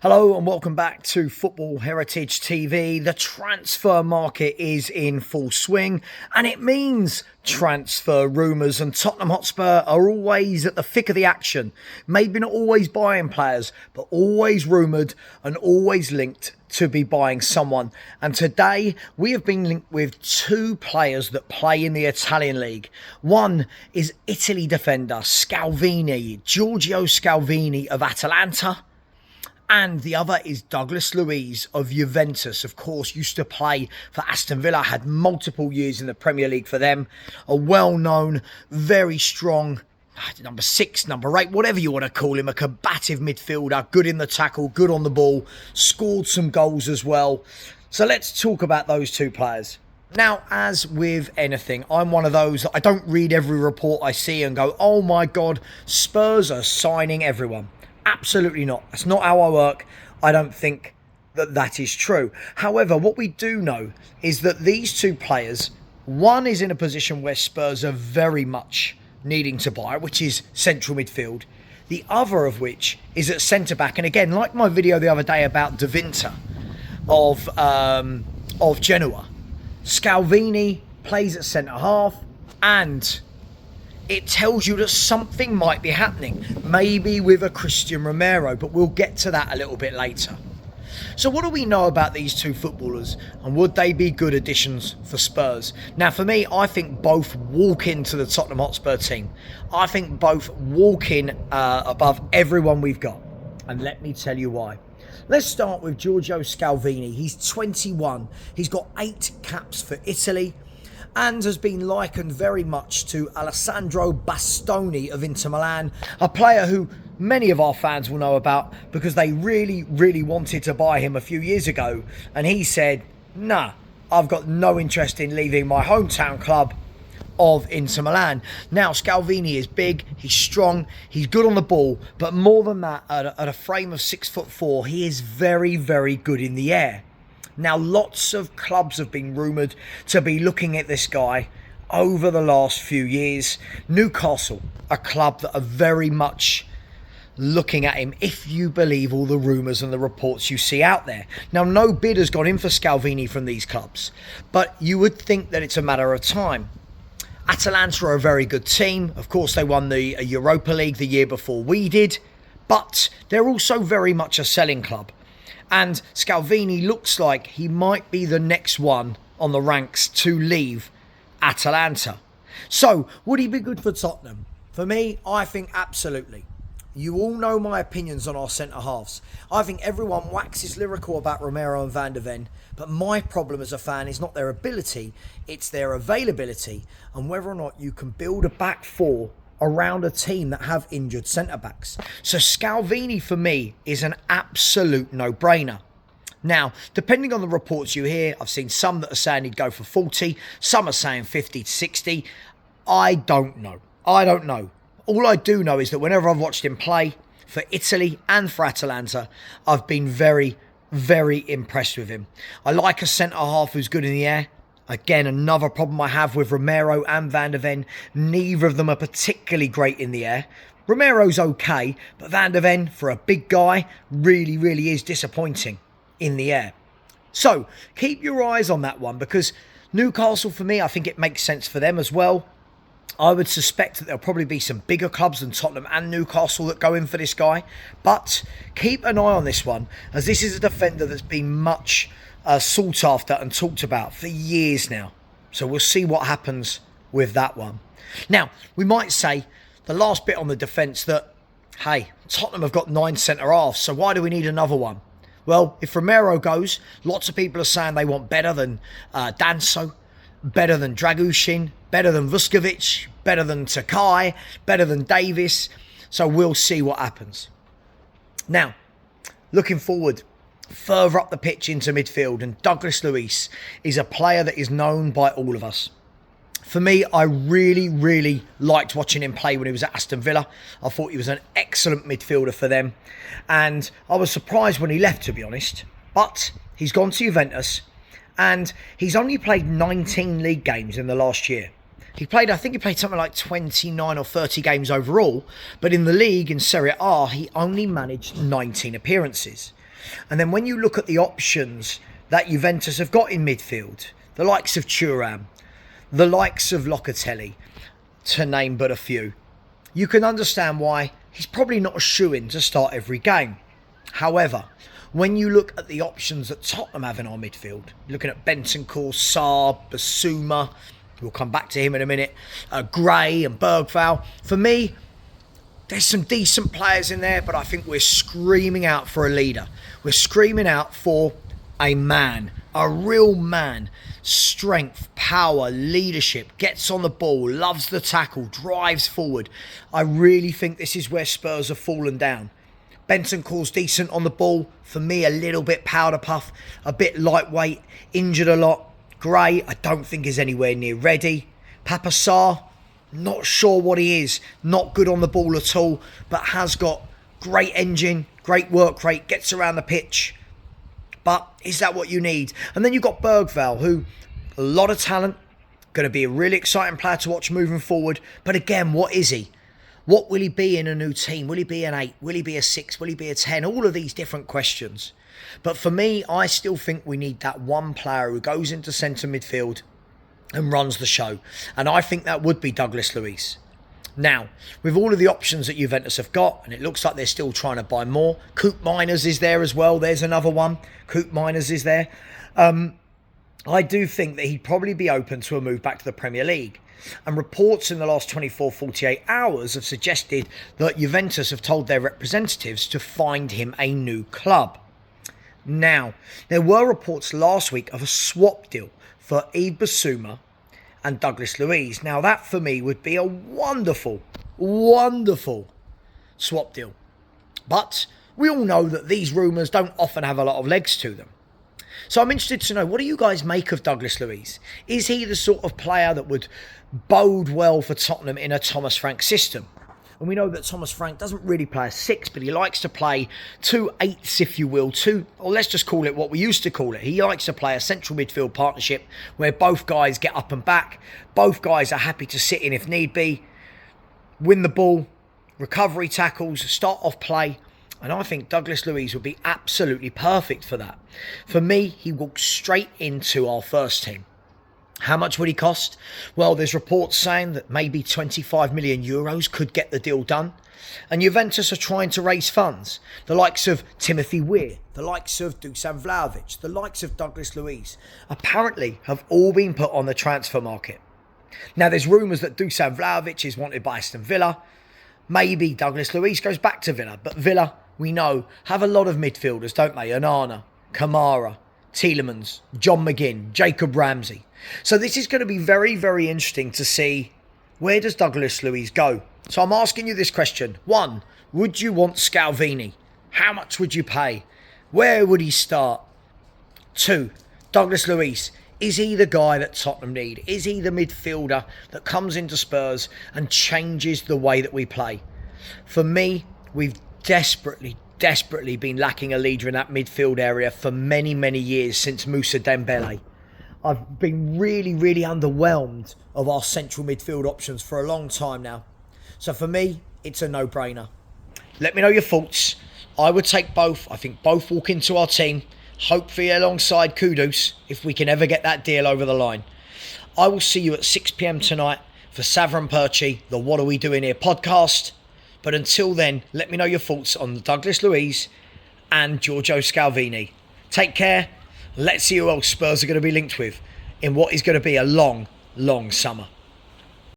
Hello and welcome back to Football Heritage TV. The transfer market is in full swing and it means transfer rumours, and Tottenham Hotspur are always at the thick of the action. Maybe not always buying players, but always rumoured and always linked to be buying someone. And today we have been linked with two players that play in the Italian league. One is Italy defender Scalvini, Giorgio Scalvini of Atalanta. And the other is Luiz of Juventus. Of course, used to play for Aston Villa, had multiple years in the Premier League for them. A well-known, very strong, number 6, number 8, whatever you want to call him, a combative midfielder, good in the tackle, good on the ball, scored some goals as well. So let's talk about those two players. Now, as with anything, I'm one of those that I don't read every report I see and go, oh my God, Spurs are signing everyone. Absolutely not. That's not how I work. I don't think that is true. However, what we do know is that these two players, one is in a position where Spurs are very much needing to buy, which is central midfield. The other of which is at centre-back. And again, like my video the other day about Thfc of Genoa, Scalvini plays at centre-half and it tells you that something might be happening, maybe with a Christian Romero, but we'll get to that a little bit later. So what do we know about these two footballers, and would they be good additions for Spurs? Now, for me, I think both walk into the Tottenham Hotspur team. I think both walk in above everyone we've got, and let me tell you why. Let's start with Giorgio Scalvini. He's 21. He's got 8 caps for Italy, and has been likened very much to Alessandro Bastoni of Inter Milan, a player who many of our fans will know about because they really wanted to buy him a few years ago. And he said, nah, I've got no interest in leaving my hometown club of Inter Milan. Now, Scalvini is big, he's strong, he's good on the ball, but more than that, at a frame of 6'4", he is very good in the air. Now, lots of clubs have been rumoured to be looking at this guy over the last few years. Newcastle, a club that are very much looking at him, if you believe all the rumours and the reports you see out there. Now, no bid has gone in for Scalvini from these clubs, but you would think that it's a matter of time. Atalanta are a very good team. Of course, they won the Europa League the year before we did, but they're also very much a selling club. And Scalvini looks like he might be the next one on the ranks to leave Atalanta. So, would he be good for Tottenham? For me, I think absolutely. You all know my opinions on our centre-halves. I think everyone waxes lyrical about Romero and Van de Ven, but my problem as a fan is not their ability, it's their availability and whether or not you can build a back four around a team that have injured centre-backs. So Scalvini, for me, is an absolute no-brainer. Now, depending on the reports you hear, I've seen some that are saying he'd go for 40, some are saying 50 to 60. I don't know. All I do know is that whenever I've watched him play for Italy and for Atalanta, I've been very impressed with him. I like a centre-half who's good in the air. Again, another problem I have with Romero and Van de Ven. Neither of them are particularly great in the air. Romero's okay, but Van de Ven, for a big guy, really is disappointing in the air. So, keep your eyes on that one, because Newcastle, for me, I think it makes sense for them as well. I would suspect that there'll probably be some bigger clubs than Tottenham and Newcastle that go in for this guy. But keep an eye on this one, as this is a defender that's been much sought after and talked about for years now. So we'll see what happens with that one. Now, we might say the last bit on the defence that, hey, Tottenham have got 9 centre-halves, so why do we need another one? Well, if Romero goes, lots of people are saying they want better than Danso, better than Dragushin, better than Vuskovic, better than Takai, better than Davis. So we'll see what happens. Now, looking forward further up the pitch into midfield, and Luiz is a player that is known by all of us. For me, I really liked watching him play when he was at Aston Villa. I thought he was an excellent midfielder for them. And I was surprised when he left, to be honest. But he's gone to Juventus, and he's only played 19 league games in the last year. I think he played something like 29 or 30 games overall, but in the league, in Serie A, he only managed 19 appearances. And then when you look at the options that Juventus have got in midfield, the likes of Thuram, the likes of Locatelli, to name but a few, you can understand why he's probably not a shoo-in to start every game. However, when you look at the options that Tottenham have in our midfield, looking at Bentancur, Saar, Basuma, we'll come back to him in a minute, Gray and Bergvall, for me, there's some decent players in there, but I think we're screaming out for a leader. We're screaming out for a man, a real man. Strength, power, leadership, gets on the ball, loves the tackle, drives forward. I really think this is where Spurs have fallen down. Bentancur's decent on the ball. For me, a little bit powder puff, a bit lightweight, injured a lot. Gray, I don't think is anywhere near ready. Saar, not sure what he is. Not good on the ball at all, but has got great engine, great work rate, gets around the pitch. But is that what you need? And then you've got Bergvall, who, a lot of talent, going to be a really exciting player to watch moving forward. But again, what is he? What will he be in a new team? Will he be an 8? Will he be a 6? Will he be a 10? All of these different questions. But for me, I still think we need that one player who goes into centre midfield and runs the show. And I think that would be Douglas Luiz. Now, with all of the options that Juventus have got, and it looks like they're still trying to buy more. Coop Miners is there as well. There's another one. Coop Miners is there. I do think that he'd probably be open to a move back to the Premier League. And reports in the last 24, 48 hours have suggested that Juventus have told their representatives to find him a new club. Now, there were reports last week of a swap deal for Yves Bissouma and Douglas Luiz. Now, that for me would be a wonderful, wonderful swap deal. But we all know that these rumours don't often have a lot of legs to them. So I'm interested to know, what do you guys make of Douglas Luiz? Is he the sort of player that would bode well for Tottenham in a Thomas Frank system? And we know that Thomas Frank doesn't really play a 6, but he likes to play 2 8s, if you will, or let's just call it what we used to call it. He likes to play a central midfield partnership where both guys get up and back, both guys are happy to sit in if need be, win the ball, recovery tackles, start off play. And I think Douglas Luiz would be absolutely perfect for that. For me, he walks straight into our first team. How much would he cost? Well, there's reports saying that maybe 25 million euros could get the deal done. And Juventus are trying to raise funds. The likes of Timothy Weir, the likes of Dusan Vlahovic, the likes of Douglas Luiz, apparently have all been put on the transfer market. Now, there's rumours that Dusan Vlahovic is wanted by Aston Villa. Maybe Douglas Luiz goes back to Villa. But Villa, we know, have a lot of midfielders, don't they? Onana, Kamara, Tielemans, John McGinn, Jacob Ramsey. So this is going to be very, very interesting to see, where does Douglas Luiz go? So I'm asking you this question. 1, would you want Scalvini? How much would you pay? Where would he start? 2, Douglas Luiz. Is he the guy that Tottenham need? Is he the midfielder that comes into Spurs and changes the way that we play? For me, we've desperately been lacking a leader in that midfield area for many, many years since Moussa Dembele. I've been really, really underwhelmed of our central midfield options for a long time now. So for me, it's a no-brainer. Let me know your thoughts. I would take both. I think both walk into our team. Hopefully alongside Kudus, if we can ever get that deal over the line. I will see you at 6 p.m. tonight for Savran Perci, the What Are We Doing Here podcast. But until then, let me know your thoughts on Douglas Luiz and Giorgio Scalvini. Take care. Let's see who else Spurs are going to be linked with in what is going to be a long, long summer.